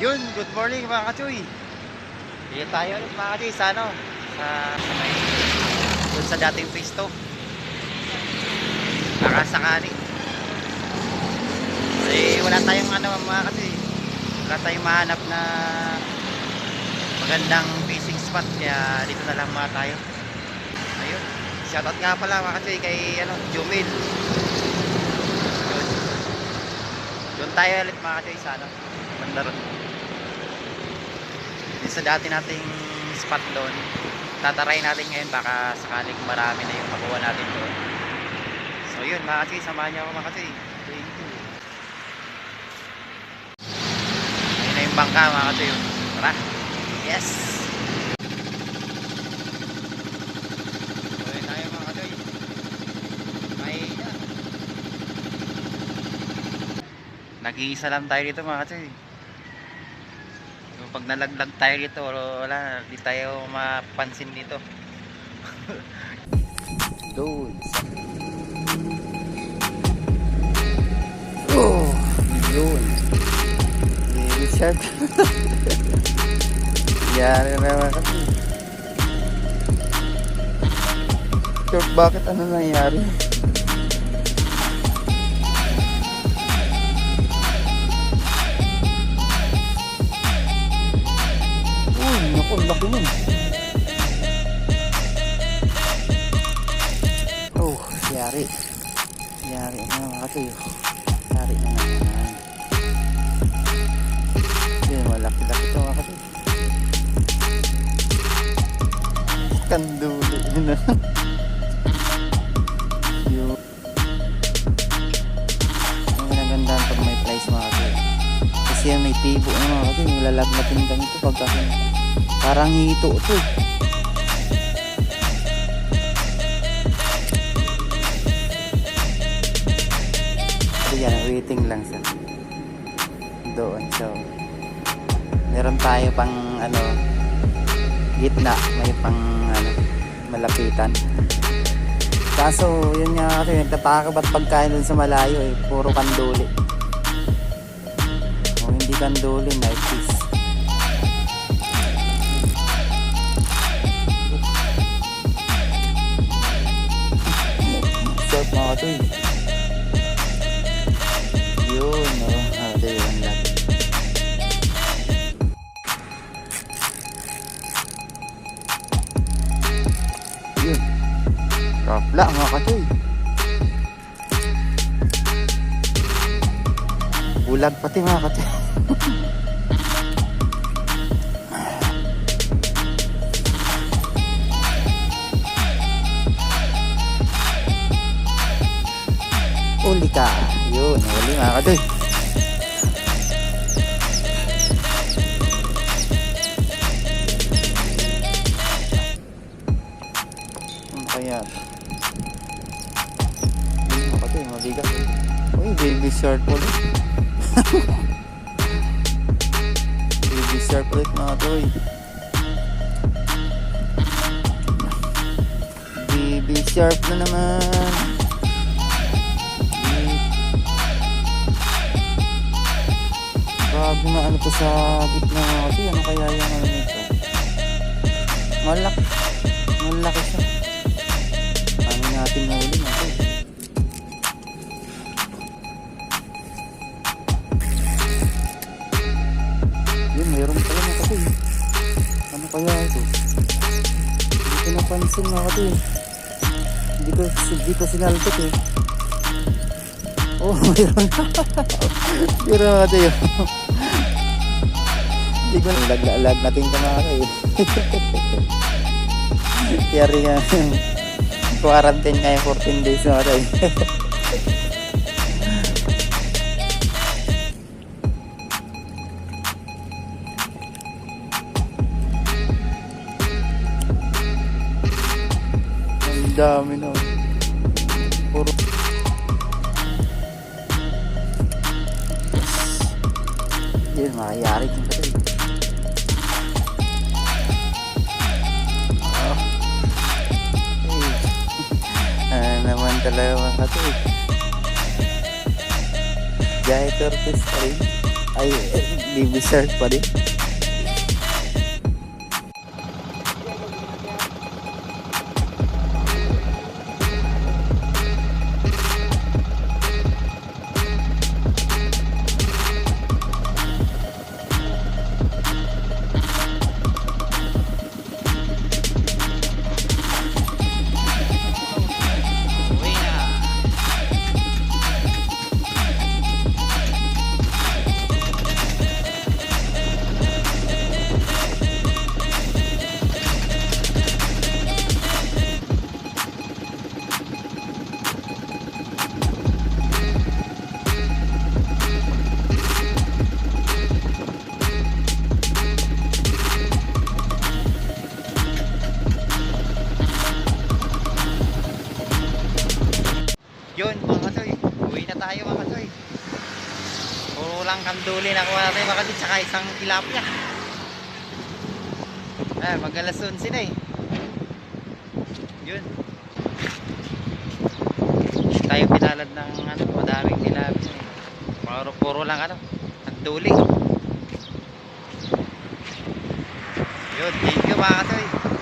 Yun, good morning mga kachoy. Dito tayo ulit mga kachoy sa ano, sa dun sa dating pisto. Nakasakali. Kasi wala tayong ano mga kachoy. Wala tayong mahanap na magandang fishing spot, kaya dito na lang mga tayo. Ayun. Shoutout nga pala mga kachoy kay ano, Jumil. Yun. Doon tayo ulit mga kachoy sa ano, banda ron. Sa dati nating spot doon, tataray natin ngayon, baka sakaling marami na yung makuha natin doon. So yun mga kasi, samahan niyo ako mga kasi. Thank you. Ayun na yung bangka mga kasi yun. Tara. Yes. So yun tayo mga kasi. May nag-iisa lang tayo dito mga kasi. Pag nalaglag tayo dito, wala, di tayo mapansin dito. Dudes. Oh, yun. Baby shark. Yari naman kasi. Shark, bakit ano nangyari? Naku, laki nun. Oh, yari. Yari na mga katuyo. Yari na naman. Yun, malaki-laki ito mga katuyo. Kanduli. Yun na. Yun. Ang ginagandaan pag may flies mga katuyo. Kasi yan may tibo na mga katuyo. Nilalagnatin kami ito pagka parang hito ito. So yan, waiting lang siya doon. So meron tayo pang ano, gitna, may pang ano, malapitan. Kaso yun nga kasi nagtataka ba't pagkain dun sa malayo eh, puro kanduli. O hindi kanduli, night fish. Mga katoy. Yun, no? Ate, yun lang. Yun. Rapla, mga katoy. Bulag pati mga katoy. Uli ka. Yun, uli mga katoy. Ano kaya? Mga katoy, mabigat. Uy, baby shark ulit. Baby shark ulit mga katoy. Baby shark na naman. Grabe na ano to sa gitna kasi ano kaya yung ano nito, malaki siya. Ano natin nahuli natin. Yun, mayroon pala na kasi. Ano kaya ito? Hindi ko napansin na kasi. Hindi ko sinaltot eh. Oh, mayroon. Pero natin yun. Hindi ko nilaglalag natin kamara eh. Kaya rin nga quarantine nga yung 14 days na rin. Ang dami na. Puro yun, makayari kung pati. Naman talaga mga katoy. giant tortoise pa rin. Ay, baby shark pa rin. Yun mga kasoy, uwi na tayo mga kasoy. Puro lang kanduli na kuha natin mga kasoy, tsaka isang tilapia. Mag alas 11 na eh. Yun. Tayo pinalad ng ano, madaming tilapia eh. Puro lang ano, kanduli. Yun, thank you mga kasoy.